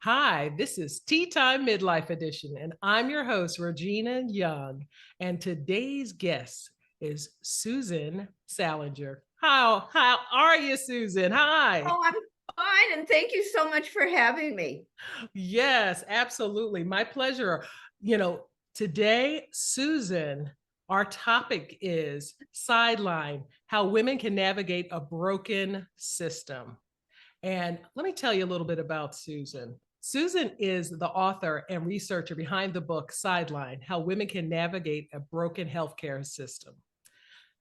Hi, this is Tea Time Midlife Edition, and I'm your host, Regina Young. And today's guest is Susan Salenger. How are you, Susan? Hi. Oh, I'm fine, and thank you so much for having me. Yes, absolutely. My pleasure. You know, today, Susan, our topic is sideline, how women can navigate a broken system. And let me tell you a little bit about Susan. Susan is the author and researcher behind the book Sideline: How Women Can Navigate a Broken Healthcare System.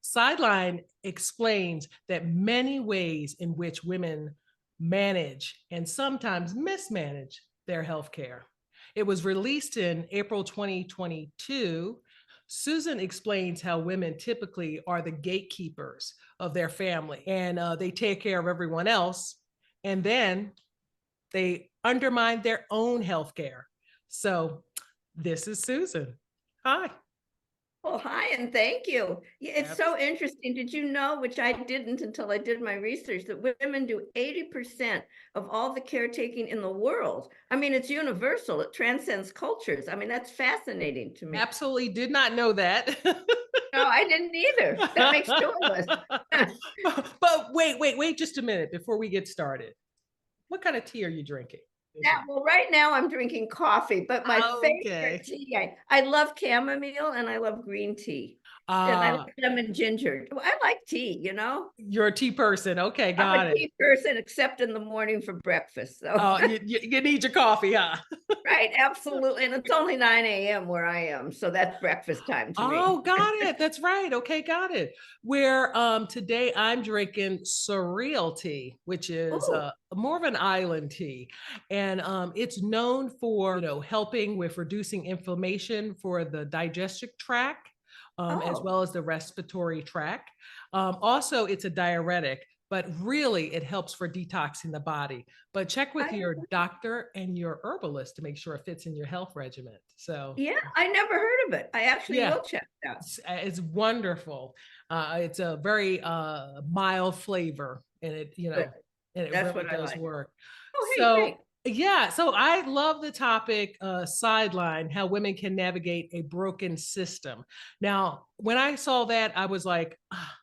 Sideline explains that many ways in which women manage and sometimes mismanage their healthcare. It was released in April 2022. Susan explains how women typically are the gatekeepers of their family and they take care of everyone else, and then they undermine their own healthcare. So, this is Susan. Hi. Well, hi, and thank you. Yeah, it's so interesting. Did you know, which I didn't until I did my research, that women do 80% of all the caretaking in the world? I mean, it's universal. It transcends cultures. I mean, that's fascinating to me. Absolutely did not know that. No, I didn't either. That makes two of us. But wait just a minute before we get started. What kind of tea are you drinking? Well, right now I'm drinking coffee, but my favorite Okay. tea, I love chamomile and I love green tea. And I Uh, like lemon ginger. Well, I like tea, you know? you're a tea person. Okay, I'm a got it. tea person, except in the morning for breakfast. So, You need your coffee, huh? right, absolutely. And it's only 9 a.m. where I am. So that's breakfast time to me. Oh, got it. That's right. Okay, got it. Where today I'm drinking surreal tea, which is Oh, more of an island tea. And it's known for, helping with reducing inflammation for the digestive tract, as oh, well as the respiratory tract. Also, it's a diuretic, but really it helps for detoxing the body. But check with I, your doctor and your herbalist to make sure it fits in your health regimen. So, yeah, I never heard of it. I actually yeah. will check it out. It's wonderful. It's a very mild flavor, and Good. and it That's really what I does like. work. Oh, hey, So thanks. yeah, so I love the topic sideline, how women can navigate a broken system. Now, when I saw that, I was like, ah,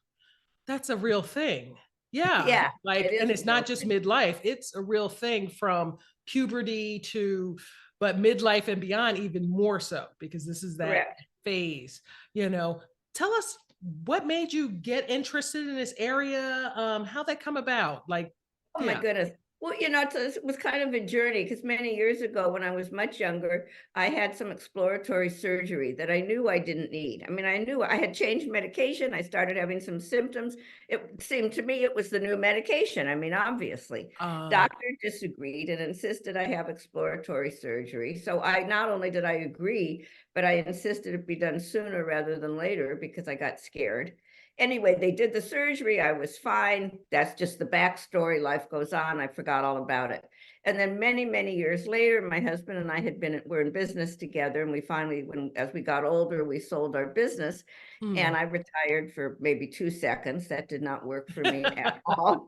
that's a real thing. Yeah, Yeah, it like, and is a it's not real just thing. midlife; it's a real thing from puberty to, but midlife and beyond, even more so because this is that Correct. phase. You know, tell us what made you get interested in this area. How that come about? Like, Oh my yeah. goodness. Well, it was kind of a journey because many years ago, when I was much younger, I had some exploratory surgery that I knew I didn't need. I mean, I knew I had changed medication. I started having some symptoms. It seemed to me it was the new medication. I mean, obviously, Uh, doctor disagreed and insisted I have exploratory surgery. So I not only did I agree, but I insisted it be done sooner rather than later because I got scared. Anyway, they did the surgery. I was fine. That's just the backstory. Life goes on. I forgot all about it. And then many, many years later, my husband and I were in business together. And we finally, as we got older, we sold our business and mm. I retired for maybe 2 seconds. That did not work for me at all.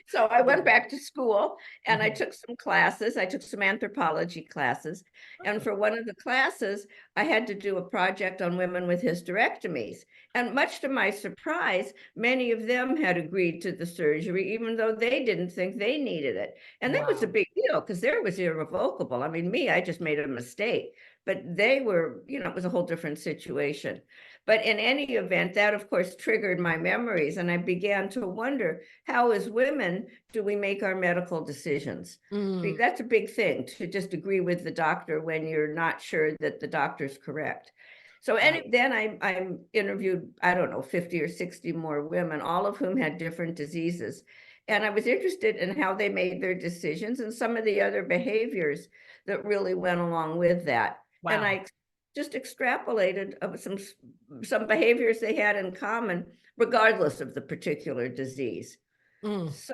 So I went back to school and I Mhm. took some classes. I took some anthropology classes. And for one of the classes, I had to do a project on women with hysterectomies. And much to my surprise, many of them had agreed to the surgery, even though they didn't think they needed it. And that was a Wow. big deal because there was irrevocable. I mean, me, I just made a mistake, but they were, it was a whole different situation. But in any event, that of course triggered my memories. And I began to wonder how, as women, do we make our medical decisions? Mm. That's a big thing to just agree with the doctor when you're not sure that the doctor's correct. So Right. then I interviewed, I don't know, 50 or 60 more women, all of whom had different diseases. And I was interested in how they made their decisions and some of the other behaviors that really went along with that. And Wow. I just extrapolated of some behaviors they had in common, regardless of the particular disease. Mm. So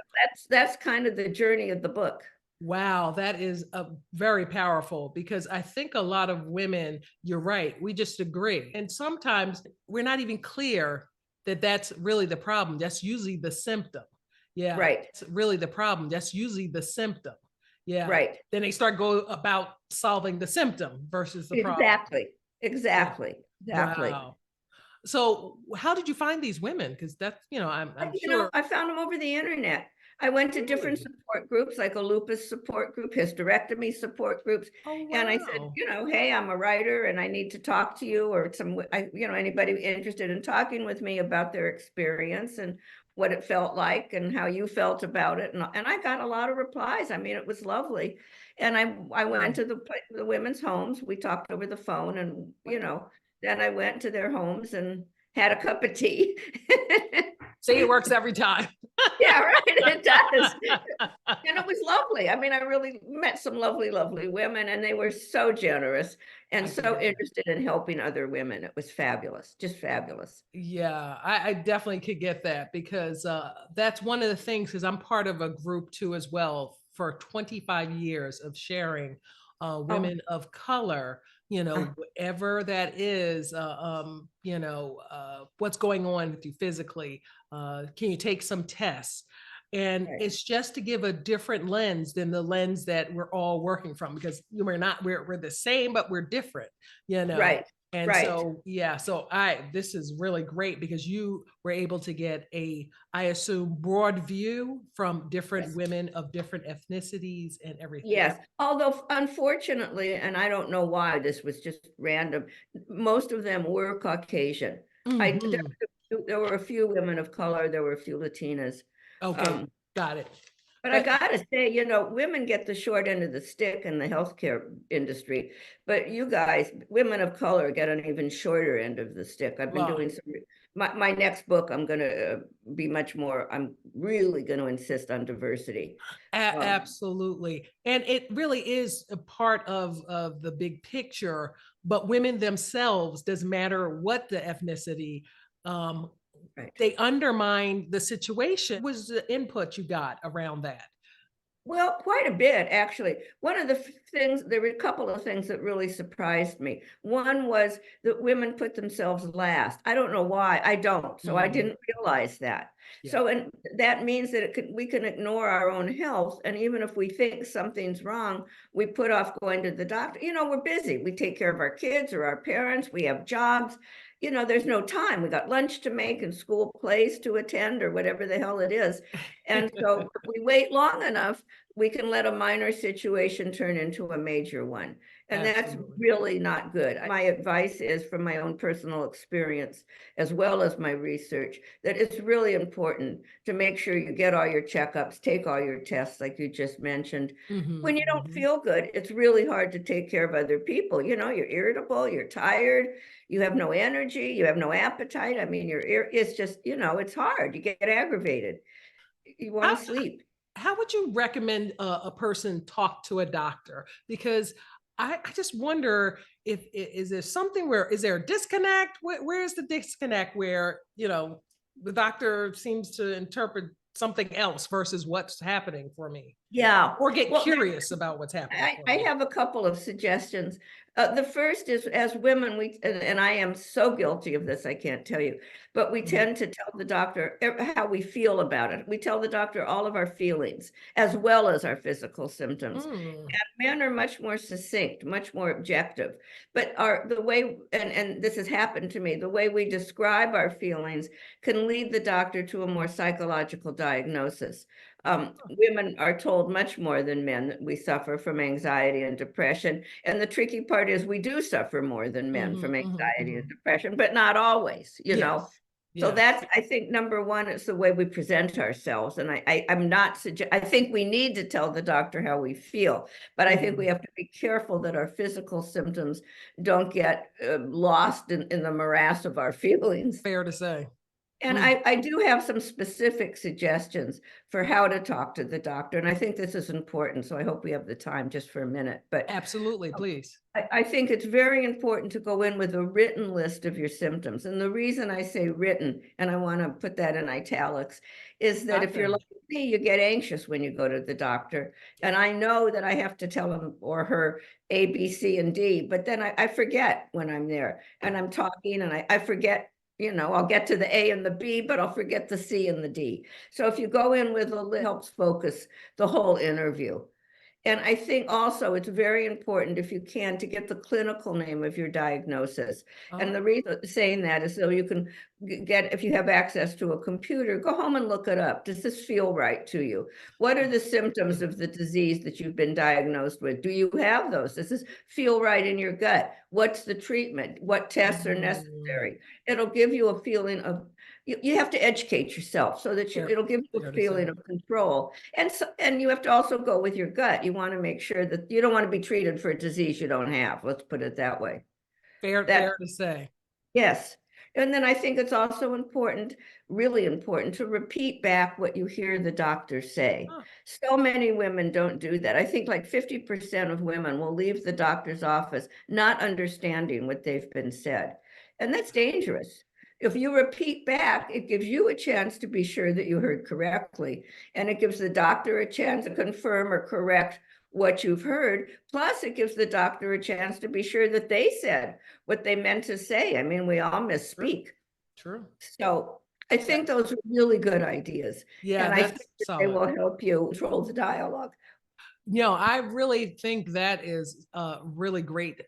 that's kind of the journey of the book. Wow, that is a very powerful because I think a lot of women, you're right, we just agree. And sometimes we're not even clear that that's really the problem. That's usually the symptom. Yeah, Right. it's really the problem. That's usually the symptom. Yeah. Right. Then they start go about solving the symptom versus the problem. Exactly. Yeah. Exactly. Exactly. Wow. So how did you find these women? Because that's, I'm sure. I found them over the internet. I went to different Really? support groups, like a lupus support group, hysterectomy support groups. Oh, And I said, wow. hey, I'm a writer and I need to talk to you, or anybody interested in talking with me about their experience and what it felt like and how you felt about it. And I got a lot of replies. I mean, it was lovely. And I went to the women's homes. We talked over the phone and, then I went to their homes and had a cup of tea. See, it works every time. Yeah, right. It does. And it was lovely. I mean, I really met some lovely, lovely women, and they were so generous and I can so get that. interested in helping other women. It was fabulous, just fabulous. Yeah, I definitely could get that because that's one of the things because I'm part of a group too as well for 25 years of sharing Oh, women of color, uh, whatever that is, what's going on with you physically. Can you take some tests? And right, it's just to give a different lens than the lens that we're all working from because we're the same, but we're different, you know. right, And right. so, yeah, so this is really great because you were able to get I assume, broad view from different Yes. women of different ethnicities and everything. Yes. Although unfortunately, and I don't know why, this was just random, most of them were Caucasian. Hmm. There were a few women of color, there were a few Latinas. Okay, Um, got it. But I Uh, gotta say, women get the short end of the stick in the healthcare industry, but you guys, women of color, get an even shorter end of the stick. I've been well, doing my next book, I'm gonna be much more, I'm really gonna insist on diversity. absolutely. And it really is a part of the big picture, but women themselves, doesn't matter what the ethnicity, um, Right. they undermine the situation. What was the input you got around that? Well, quite a bit, actually. One of the things, there were a couple of things that really surprised me. One was that women put themselves last. I don't know why. I don't. So I Mm, didn't realize that. yeah. So, and that means that we can ignore our own health. And even if we think something's wrong, we put off going to the doctor. We're busy. We take care of our kids or our parents. We have jobs. There's no time. We got lunch to make and school plays to attend or whatever the hell it is. And so if we wait long enough, we can let a minor situation turn into a major one. And that's Absolutely. really not good. My advice is from my own personal experience, as well as my research, that it's really important to make sure you get all your checkups, take all your tests, like you just mentioned. Hmm. When you don't Hmm. feel good, it's really hard to take care of other people. You're irritable, you're tired, you have no energy, you have no appetite. I mean, it's just, it's hard. You get aggravated. You want How, to sleep. how would you recommend a person talk to a doctor? Because I just wonder if is there something where is there a disconnect? Where's the disconnect where the doctor seems to interpret something else versus what's happening for me, Yeah. or get Well, curious about what's happening for I me? have a couple of suggestions. The first is, as women, and I am so guilty of this, I can't tell you, but we Mhm. tend to tell the doctor how we feel about it. We tell the doctor all of our feelings as well as our physical symptoms. Mm, And men are much more succinct, much more objective. But the way, and this has happened to me, the way we describe our feelings can lead the doctor to a more psychological diagnosis. Women are told much more than men that we suffer from anxiety and depression. And the tricky part is we do suffer more than men mhm, from mhm, anxiety and mhm. depression, but not always. Yes, So yes. that's, I think, number one, it's the way we present ourselves. And I'm not I think we need to tell the doctor how we feel, but I think we Mhm. have to be careful that our physical symptoms don't get lost in the morass of our feelings. Fair to say. And Mm, I do have some specific suggestions for how to talk to the doctor. And I think this is important. So I hope we have the time just for a minute. But absolutely, please. I think it's very important to go in with a written list of your symptoms. And the reason I say written, and I want to put that in italics, is that if you're Gotcha. like me, you get anxious when you go to the doctor. And I know that I have to tell him or her A, B, C, and D, but then I forget when I'm there and I'm talking and I forget. I'll get to the A and the B, but I'll forget the C and the D. So if you go in with a list, it helps focus the whole interview. And I think also it's very important, if you can, to get the clinical name of your diagnosis. And the reason saying that is so you can get, if you have access to a computer, go home and look it up. Does this feel right to you? What are the symptoms of the disease that you've been diagnosed with? Do you have those? Does this feel right in your gut? What's the treatment? What tests are necessary? It'll give you a feeling of, you have to educate yourself so that it'll give you a feeling of control. And so, and you have to also go with your gut. You want to make sure that you don't want to be treated for a disease you don't have. Let's put it that way. Fair to say. Yes. And then I think it's also important, really important, to repeat back what you hear the doctor say. So many women don't do that. I think like 50% of women will leave the doctor's office not understanding what they've been said. And that's dangerous. If you repeat back, it gives you a chance to be sure that you heard correctly. And it gives the doctor a chance to confirm or correct what you've heard. Plus, it gives the doctor a chance to be sure that they said what they meant to say. I mean, we all misspeak. True. So I think those are really good ideas. Yeah, and I think that they will help you control the dialogue. I really think that is really great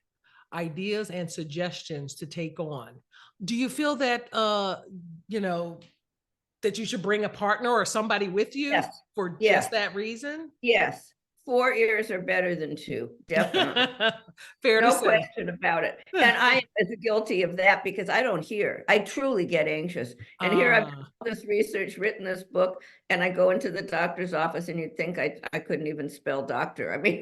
ideas and suggestions to take on. Do you feel that, that you should bring a partner or somebody with you for just that reason? Yes. 4 ears are better than 2, definitely. Fair to say. No question about it. And I am guilty of that because I don't hear. I truly get anxious. And here I've done this research, written this book, and I go into the doctor's office and you'd think I couldn't even spell doctor. I mean,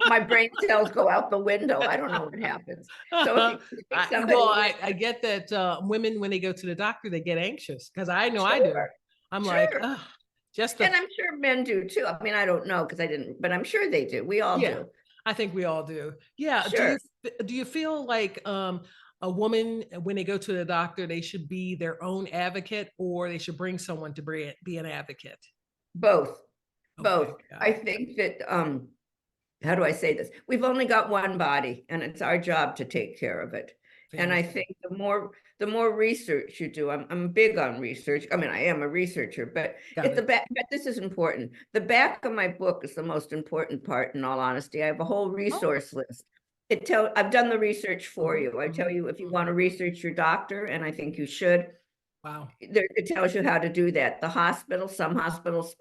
my brain cells go out the window. I don't know what happens. So I get that women, when they go to the doctor, they get anxious because I know I do. I'm like, and I'm sure men do too. I mean, I don't know because I didn't, but I'm sure they do. We all do. I think we all do. Yeah. Sure. Do you feel like a woman, when they go to the doctor, they should be their own advocate, or they should bring someone to be an advocate? Both. Both. I think that, how do I say this? We've only got one body and it's our job to take care of it. And I think the more research you do, I'm big on research. I mean, I am a researcher, but at the back, but this is important. The back of my book is the most important part, in all honesty. I have a whole resource list. I've done the research for you. I tell you, if you want to research your doctor, and I think you should. Wow. It tells you how to do that. The hospital, some hospitals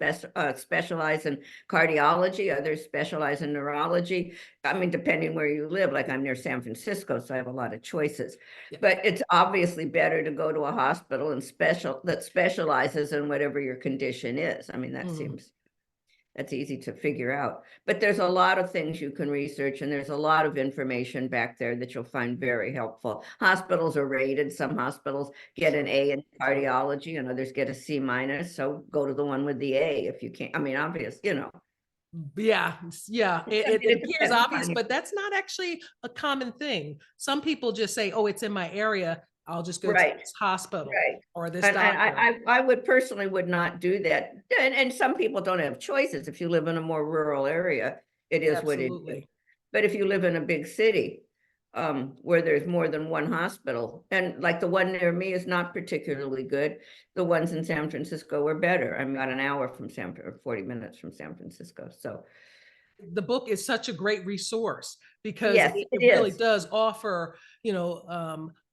specialize in cardiology, others specialize in neurology. I mean, depending where you live, like I'm near San Francisco, so I have a lot of choices. But it's obviously better to go to a hospital that specializes in whatever your condition is. I mean, that's easy to figure out. But there's a lot of things you can research, and there's a lot of information back there that you'll find very helpful. Hospitals are rated. Some hospitals get an A in cardiology and others get a C-. So go to the one with the A if you can't. I mean, obvious, Yeah. It appears obvious, but that's not actually a common thing. Some people just say, oh, it's in my area, I'll just go to this hospital or this doctor. I would personally not do that. And some people don't have choices. If you live in a more rural area, it is what it is. But if you live in a big city, where there's more than one hospital, and like the one near me is not particularly good. The ones in San Francisco are better. I'm about an hour from 40 minutes from San Francisco. So the book is such a great resource because it really does offer,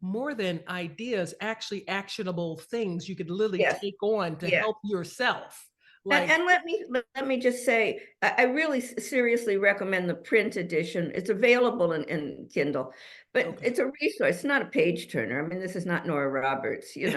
more than ideas, actually actionable things you could literally take on to help yourself. And let me just say, I really seriously recommend the print edition. It's available in Kindle, but it's a resource. It's not a page turner. I mean, this is not Nora Roberts, this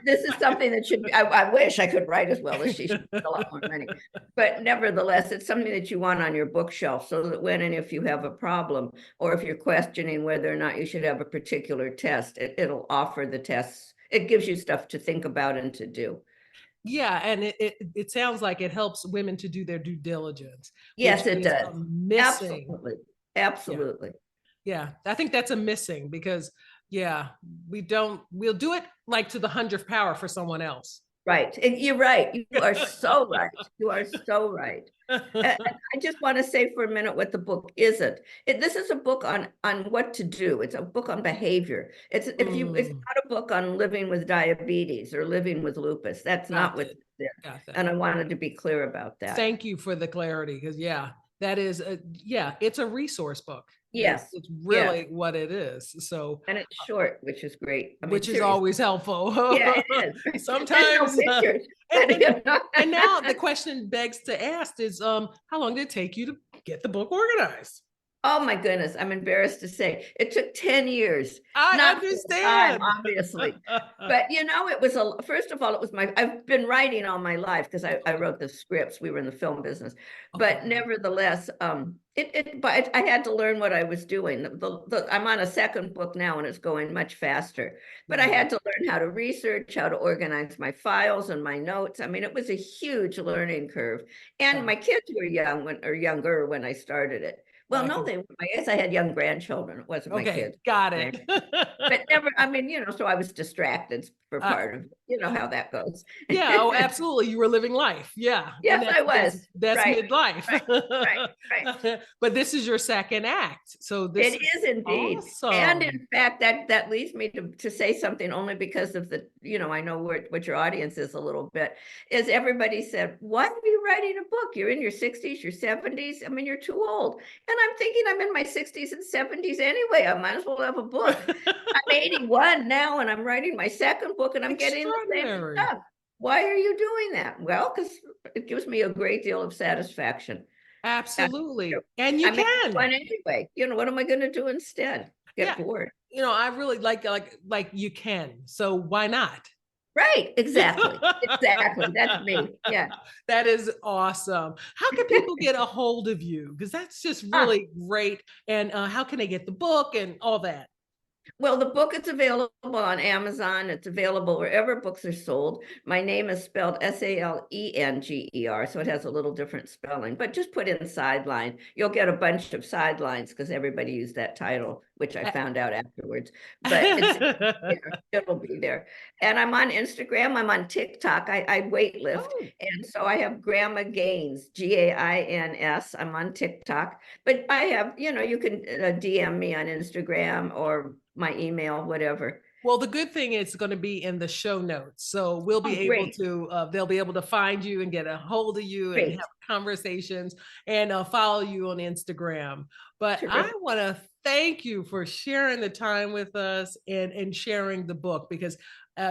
is something that should be, I wish I could write as well as she. Should a lot more money. But nevertheless, it's something that you want on your bookshelf so that when and if you have a problem, or if you're questioning whether or not you should have a particular test, it'll offer the tests. It gives you stuff to think about and to do. Yeah, and it sounds like it helps women to do their due diligence. Yes, it does. Absolutely. Yeah, I think that's a missing because we'll do it like to the 100th power for someone else. Right. You're right. You are so right. You are so right. And I just want to say for a minute what the book isn't. This is a book on what to do. It's a book on behavior. It's Mm, not a book on living with diabetes or living with lupus. That's not got what's it. there. Got that. And I wanted to be clear about that. Thank you for the clarity, because yeah, that is yeah, it's a resource book. Yes, It's yes. really what it is. So, And it's short, which is great. I mean, which is seriously. always helpful. Yeah, it is. There's no Sometimes, pictures. and, and You know? and now the question begs to ask is, how long did it take you to get the book organized? Oh my goodness, I'm embarrassed to say it took 10 years, I not full time, understand. obviously. But it was first of all, it was I've been writing all my life because I wrote the scripts. We were in the film business. Okay. But nevertheless, but I had to learn what I was doing. I'm on a second book now and it's going much faster. But I had to learn how to research, how to organize my files and my notes. I mean, it was a huge learning curve. And my kids were younger when I started it. Well, no, I guess I had young grandchildren. It wasn't my Okay, kids. got it. But never, I mean, so I was distracted for Uh, part of it. You know how that goes. yeah, oh, absolutely. You were living life. Yeah. And Yes, I was. that's Right, midlife. right, right, right. But this is your second act. So this It is is indeed. And awesome. in fact, that leads me to say something only because of I know what your audience is a little bit, is everybody said, why are you writing a book? You're in your 60s, your 70s. I mean, you're too old. And I'm thinking I'm in my 60s and 70s anyway. I might as well have a book. I'm 81 now and I'm writing my second book and I'm getting the same Extraordinary. stuff. Why are you doing that? Well, because it gives me a great deal of satisfaction. Absolutely. And you I make can. fun anyway. What am I going to do instead? Yeah. Get bored. I really like you can. So why not? Right. Exactly. Exactly. That's me. Yeah. That is awesome. How can people get a hold of you? Because that's just Ah, really great. And how can they get the book and all that? well, the book is available on Amazon. It's available wherever books are sold. My name is spelled Salenger, so it has a little different spelling, but just put in sideline. You'll get a bunch of sidelines because everybody used that title, which I found out afterwards. But it'll be there. And I'm on Instagram. I'm on TikTok. I weight lift. Oh, And so I have Grandma Gaines, Gains. I'm on TikTok. But I have, you can DM me on Instagram or my email, whatever. well, the good thing is it's going to be in the show notes. So we'll be Oh, able great, to, they'll be able to find you and get a hold of you and have great, conversations and follow you on Instagram. But I terrific. want to thank you for sharing the time with us and sharing the book because, in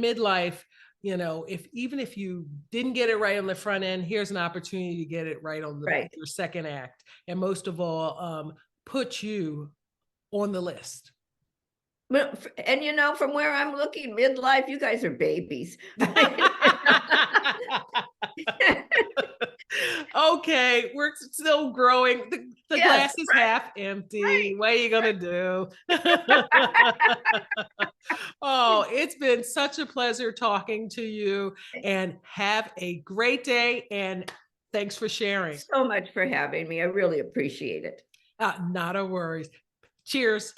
midlife, if even if you didn't get it right on the front end, here's an opportunity to get it right on Right. your second act. And most of all, put you on the list. And from where I'm looking, midlife, you guys are babies. Okay, we're still growing. The Yes, glass is right, half empty. right. What are you gonna do? Oh, it's been such a pleasure talking to you and have a great day. And thanks for sharing. So much for having me. I really appreciate it. Not a worries. Cheers.